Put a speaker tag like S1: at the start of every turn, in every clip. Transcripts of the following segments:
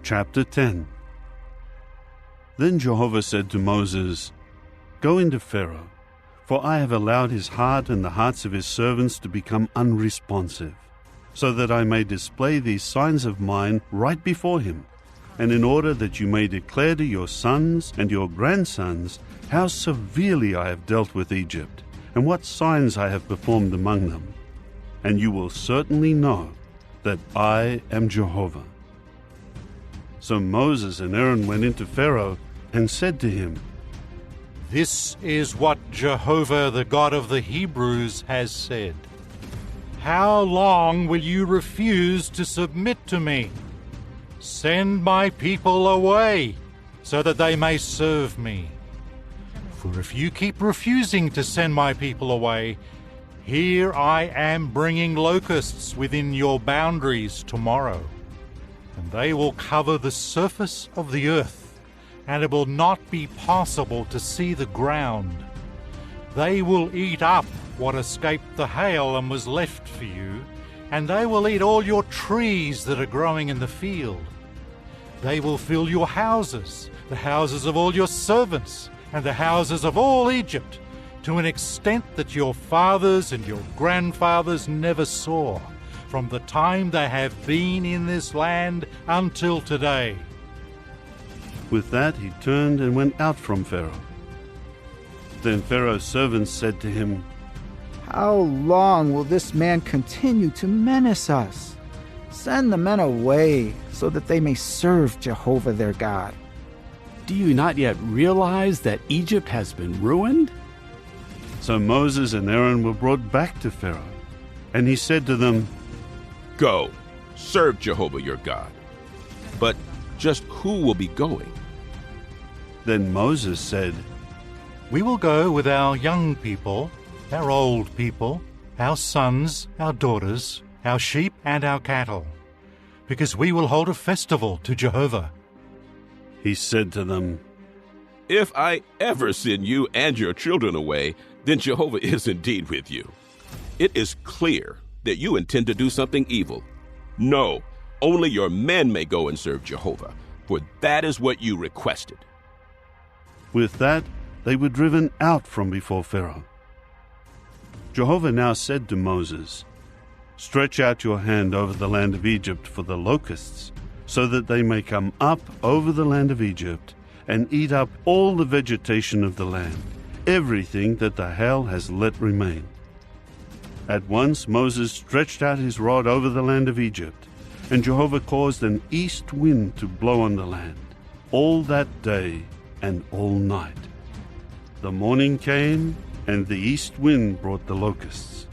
S1: Chapter 10. Then Jehovah said to Moses, "Go into Pharaoh, for I have allowed his heart and the hearts of his servants to become unresponsive, so that I may display these signs of mine right before him, and in order that you may declare to your sons and your grandsons how severely I have dealt with Egypt, and what signs I have performed among them. And you will certainly know that I am Jehovah." So Moses and Aaron went into Pharaoh and said to him,
S2: "This is what Jehovah the God of the Hebrews has said. How long will you refuse to submit to me? Send my people away, so that they may serve me. For if you keep refusing to send my people away, here I am bringing locusts within your boundaries tomorrow, and they will cover the surface of the earth, and it will not be possible to see the ground. They will eat up what escaped the hail and was left for you, and they will eat all your trees that are growing in the field. They will fill your houses, the houses of all your servants, and the houses of all Egypt, to an extent that your fathers and your grandfathers never saw, from the time they have been in this land until today."
S1: With that he turned and went out from Pharaoh. Then Pharaoh's servants said to him,
S3: "How long will this man continue to menace us? Send the men away, so that they may serve Jehovah their God."
S4: Do you not yet realize that Egypt has been ruined?
S1: So Moses and Aaron were brought back to Pharaoh, and he said to them,
S5: "Go, serve Jehovah your God. But just who will be going?"
S1: Then Moses said,
S2: "We will go with our young people, our old people, our sons, our daughters, our sheep, and our cattle, because we will hold a festival to Jehovah."
S1: He said to them,
S5: "If I ever send you and your children away, then Jehovah is indeed with you. It is clear that you intend to do something evil. No, only your men may go and serve Jehovah, for that is what you requested."
S1: With that, they were driven out from before Pharaoh. Jehovah now said to Moses, "Stretch out your hand over the land of Egypt for the locusts, so that they may come up over the land of Egypt and eat up all the vegetation of the land, everything that the hail has let remain." At once Moses stretched out his rod over the land of Egypt, and Jehovah caused an east wind to blow on the land, all that day and all night. The morning came, and the east wind brought the locusts.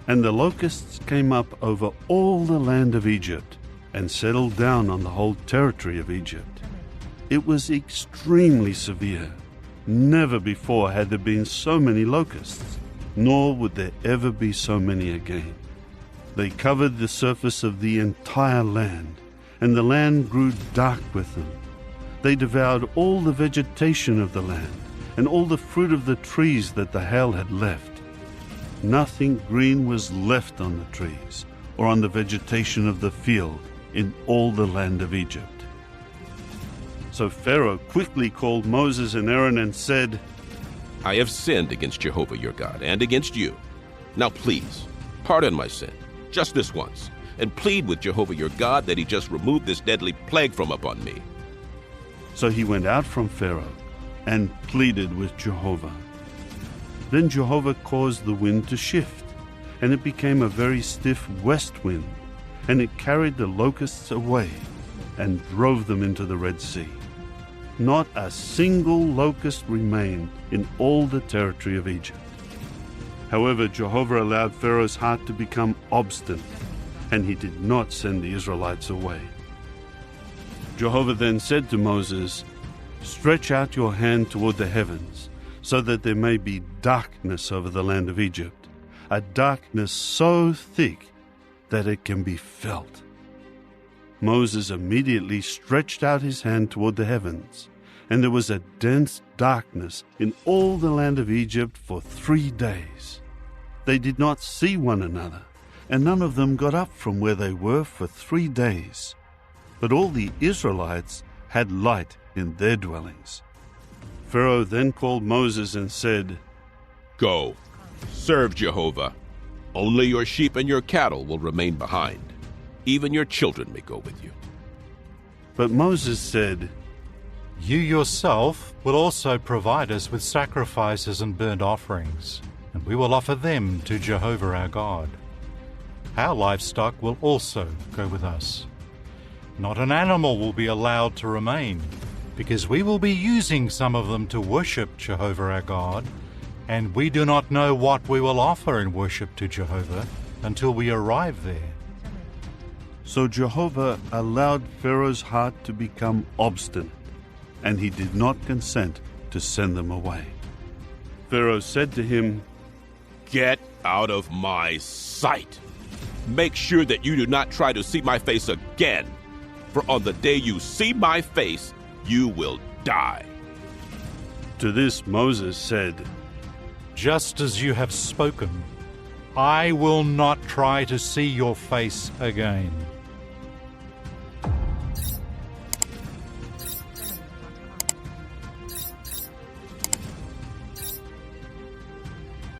S1: And the locusts came up over all the land of Egypt, and settled down on the whole territory of Egypt. It was extremely severe. Never before had there been so many locusts, nor would there ever be so many again. They covered the surface of the entire land, and the land grew dark with them. They devoured all the vegetation of the land, and all the fruit of the trees that the hail had left. Nothing green was left on the trees, or on the vegetation of the field, in all the land of Egypt. So Pharaoh quickly called Moses and Aaron and said,
S5: "I have sinned against Jehovah your God and against you. Now please, pardon my sin, just this once, and plead with Jehovah your God that he just remove this deadly plague from upon me."
S1: So he went out from Pharaoh and pleaded with Jehovah. Then Jehovah caused the wind to shift, and it became a very stiff west wind, and it carried the locusts away and drove them into the Red Sea. Not a single locust remained in all the territory of Egypt. However, Jehovah allowed Pharaoh's heart to become obstinate, and he did not send the Israelites away. Jehovah then said to Moses, "Stretch out your hand toward the heavens, so that there may be darkness over the land of Egypt, a darkness so thick that it can be felt." Moses immediately stretched out his hand toward the heavens, and there was a dense darkness in all the land of Egypt for 3 days. They did not see one another, and none of them got up from where they were for 3 days. but all the Israelites had light in their dwellings. Pharaoh then called Moses and said,
S5: Go, serve Jehovah. Only your sheep and your cattle will remain behind. Even your children may go with you.
S1: But Moses said,
S2: You yourself will also provide us with sacrifices and burnt offerings, and we will offer them to Jehovah our God. Our livestock will also go with us. Not an animal will be allowed to remain, because we will be using some of them to worship Jehovah our God, and we do not know what we will offer in worship to Jehovah until we arrive there.
S1: So Jehovah allowed Pharaoh's heart to become obstinate, and he did not consent to send them away. Pharaoh said to him,
S5: Get out of my sight. Make sure that you do not try to see my face again, for on the day you see my face, you will die.
S1: To this Moses said,
S2: Just as you have spoken, I will not try to see your face again.